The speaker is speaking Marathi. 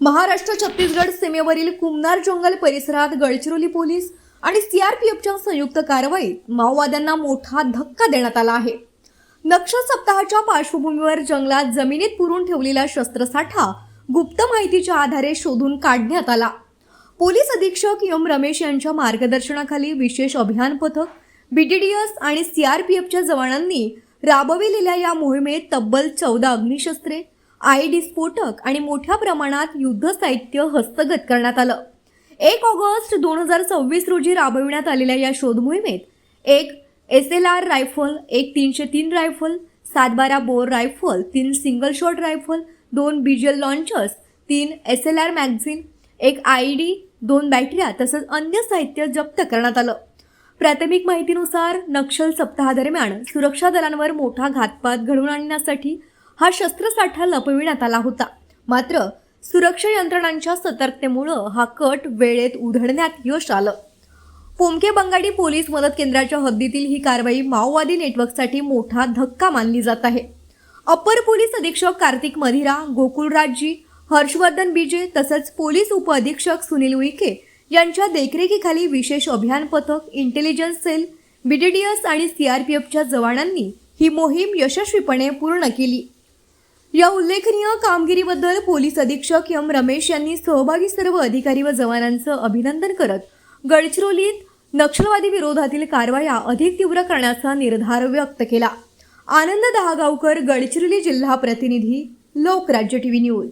महाराष्ट्र छत्तीसगड सीमेवरील कुमनार जंगल परिसरात गडचिरोली पोलीस आणि सीआरपीएफच्या संयुक्त कारवाईत माओवाद्यांना मोठा धक्का देण्यात आला आहे। नक्षल सप्ताहाच्या पार्श्वभूमीवर जंगलात जमिनीत पुरून ठेवलेला शस्त्रसाठा गुप्त माहितीच्या आधारे शोधून काढण्यात आला। पोलीस अधीक्षक एम रमेश यांच्या मार्गदर्शनाखाली विशेष अभियान पथक, बीटीडीएस आणि सीआरपीएफच्या जवानांनी राबविलेल्या या मोहिमेत तब्बल 14 अग्निशस्त्रे, आयडी स्फोटक आणि मोठ्या प्रमाणात युद्ध साहित्य हस्तगत करण्यात आलं। 1 ऑगस्ट 2026 रोजी राबविण्यात आलेल्या या शोध मोहिमेत एक SLR रायफल, एक 303 rifle, 712 bore rifle, 3 single shot rifle, 2 BGL launchers, 3 SLR magazine, एक आयडी, 2 बॅटऱ्या तसंच अन्य साहित्य जप्त करण्यात आलं। प्राथमिक माहितीनुसार नक्षल सप्ताहादरम्यान सुरक्षा दलांवर मोठा घातपात घडवून आणण्यासाठी हा शस्त्रसाठा लपविण्यात आला होता। मात्र सुरक्षा यंत्रणांच्या सतर्कतेमुळे हा कट वेळेत उधळण्यात यश आलं। पोमके बंगाडी पोलीस मदत केंद्राच्या हद्दीतील ही कारवाई माओवादी नेटवर्कसाठी मोठा धक्का मानली जात आहे। अप्पर पोलीस अधीक्षक कार्तिक मधिरा, गोकुळराजजी, हर्षवर्धन बीजे तसंच पोलीस उपअधीक्षक सुनील उईके यांच्या देखरेखीखाली विशेष अभियान पथक, इंटेलिजन्स सेल, बीटीडीएस आणि सीआरपीएफच्या जवानांनी ही मोहीम यशस्वीपणे पूर्ण केली। या उल्लेखनीय कामगिरीबद्दल पोलीस अधीक्षक एम रमेश यांनी सहभागी सर्व अधिकारी व जवानांचं अभिनंदन करत गडचिरोलीत नक्षलवादी विरोधातील कारवाया अधिक तीव्र करण्याचा निर्धार व्यक्त केला। आनंद दहागावकर, गडचिरोली जिल्हा प्रतिनिधी, लोकराज्य टीव्ही न्यूज।